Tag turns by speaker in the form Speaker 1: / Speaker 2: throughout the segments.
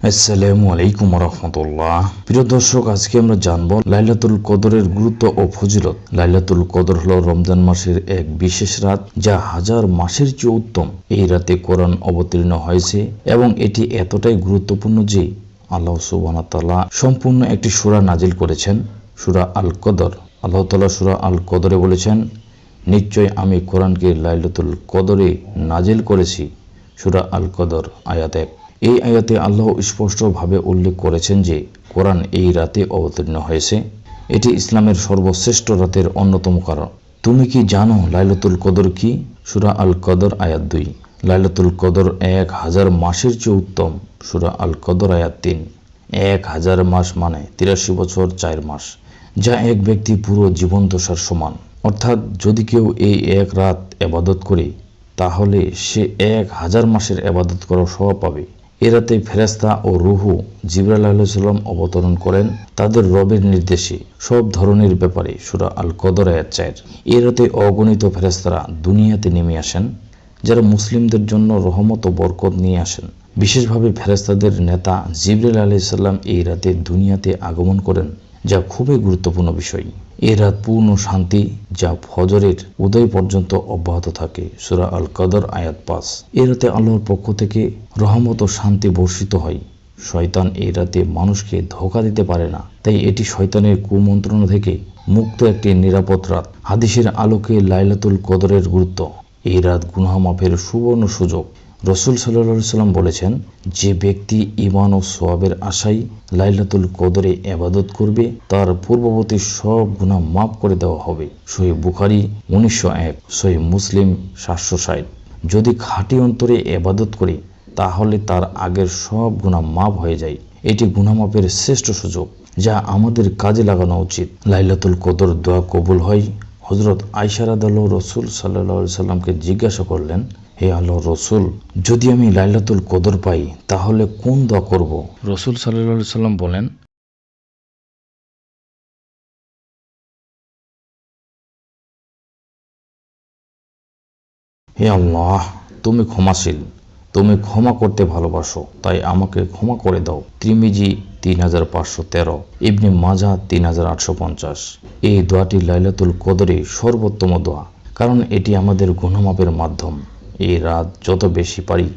Speaker 1: আসসালামু আলাইকুম রহমতুল্লাহ। প্রিয় দর্শক, আজকে আমরা জানব লাইলাতুল কদরের গুরুত্ব ও ফজিলত। লাইলাতুল কদর হলো রমজান মাসের এক বিশেষ রাত, যা হাজার মাসের চেয়ে উত্তম। এই রাতে কোরআন অবতীর্ণ হয়েছে এবং এটি এতটাই গুরুত্বপূর্ণ যে আল্লাহ সুবহানাহু ওয়া তাআলা সম্পূর্ণ একটি সূরা নাজিল করেছেন, সূরা আল কদর। আল্লাহ তাআলা সূরা আল কদরে বলেছেন, নিশ্চয় আমি কোরআনকে লাইলাতুল কদরে নাজিল করেছি। সূরা আল কদর আয়াত 1। এই আয়াতে আল্লাহ স্পষ্টভাবে উল্লেখ করেছেন যে কোরআন এই রাতে অবতীর্ণ হয়েছে। এটি ইসলামের সর্বশ্রেষ্ঠ রাতের অন্যতম কারণ। তুমি কি জানো লাইলাতুল কদর কি? সূরা আল কদর আয়াত 2। লাইলাতুল কদর 1000 মাসের চেয়ে উত্তম। সূরা আল কদর আয়াত 3। 1000 মাস মানে 83 বছর 4 মাস, যা এক ব্যক্তি পুরো জীবনদশার সমান। অর্থাৎ যদি কেউ এই এক রাত ইবাদত করে, তাহলে সে 1000 মাসের ইবাদত করার স্বভাব পাবে। এ রাতে ফেরেশতা ও রূহ জিবরাইল আলাইহিস সালাম অবতরণ করেন তাদের রবের নির্দেশে সব ধরনের ব্যাপারে। সূরা আল কদর আয়াত 4। এ রাতে অগণিত ফেরেশতারা দুনিয়াতে নেমে আসেন, যারা মুসলিমদের জন্য রহমত ও বরকত নিয়ে আসেন। বিশেষভাবে ফেরেশতাদের নেতা জিবরাইল আলাইহিস সালাম এই রাতে দুনিয়াতে আগমন করেন, যা খুবই গুরুত্বপূর্ণ বিষয়। এ রাত পূর্ণ শান্তি, যা ফজরের উদয় পর্যন্ত অব্যাহত থাকে। সূরা আল কদর আয়াত 5। এ রাতে আল্লাহর পক্ষ থেকে রহমত ও শান্তি বর্ষিত হয়। শয়তান এই রাতে মানুষকে ধোঁকা দিতে পারে না, তাই এটি শয়তানের কুমন্ত্রণা থেকে মুক্ত একটি নিরাপদ রাত। হাদিসের আলোকে লাইলাতুল কদরের গুরুত্ব। এই রাত গুনাহ মাফের সুবর্ণ সুযোগ। রাসূল সাল্লাল্লাহু আলাইহি ওয়াসাল্লাম বলেছেন, যে ব্যক্তি ঈমান ও সওয়াবের আশায় লাইলাতুল কদরে ইবাদত করবে, তার পূর্ববর্তী সব গুনাহ মাফ করে দেওয়া হবে। সহিহ বুখারী 1901, সহিহ মুসলিম 760। যদি খাঁটি অন্তরে ইবাদত করে, তাহলে তার আগের সব গুনাহ মাফ হয়ে যায়। এটি গুনাহ মাফের শ্রেষ্ঠ সুযোগ, যা আমাদের কাজে লাগানো উচিত। লাইলাতুল কদর দোয়া কবুল হয়। হযরত আয়েশা রাদিয়াল্লাহু রাসূল সাল্লাল্লাহু আলাইহি সাল্লামকে জিজ্ঞাসা করলেন, হে আল্লাহর রাসূল, যদি আমি লাইলাতুল কদর পাই, তাহলে কোন দোয়া করব? রাসূল সাল্লাল্লাহু আলাইহি সাল্লাম বলেন, হে আল্লাহ, তুমি ক্ষমাশীল, তুমি ক্ষমা করতে ভালোবাসো, তাই আমাকে ক্ষমা করে দাও। তিরমিজি 3513, ইবনে মাজাহ 3850। এই দোয়াটি লাইলাতুল কদরে সর্বোত্তম দোয়া, কারণ এটি আমাদের গুনাহ মাফের মাধ্যম। এই রাত যত বেশি পারি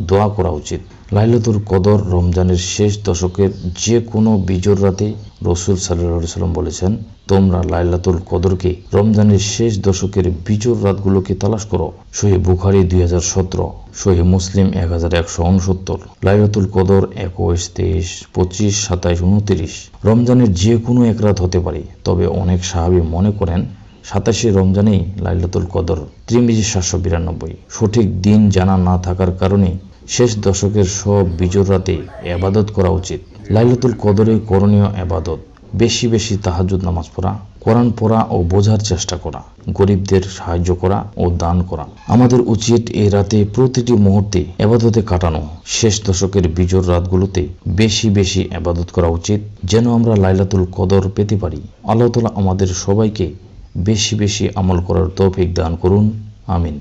Speaker 1: দোয়া করা উচিত। লাইলাতুল কদর রমজানের শেষ দশকের যে কোনো বিজোড় রাতে। রাসূল সাল্লাল্লাহু আলাইহি সাল্লাম বলেছেন, তোমরা লাইলাতুল কদরকে রমজানের শেষ দশকের বিজোড় রাতগুলোকে তালাশ করো। সহিহ বুখারী 2017, সহিহ মুসলিম 1169। লাইলাতুল কদর 21, 23, 25, 27, 29 রমজানের যে কোনো এক রাত হতে পারে, তবে অনেক সাহাবী মনে করেন 27শে রমজানেই লাইলাতুল কদর। তিরমিজি 792। সঠিক দিন জানা না থাকার কারণে শেষ দশকের সব বিজোড় রাতে ইবাদত করা উচিত। লাইলাতুল কদরে করণীয় ইবাদত: বেশি বেশি তাহাজ্জুদ নামাজ পড়া, কোরআন পড়া ও বোঝার চেষ্টা করা, গরিবদের সাহায্য করা ও দান করা। আমাদের উচিত এই রাতে প্রতিটি মুহূর্তে ইবাদতে কাটানো। শেষ দশকের বিজোড় রাতগুলোতে বেশি বেশি ইবাদত করা উচিত, যেন আমরা লাইলাতুল কদর পেতে পারি। আল্লাহ তাআলা আমাদের সবাইকে বেশি বেশি আমল করার তৌফিক দান করুন। আমিন।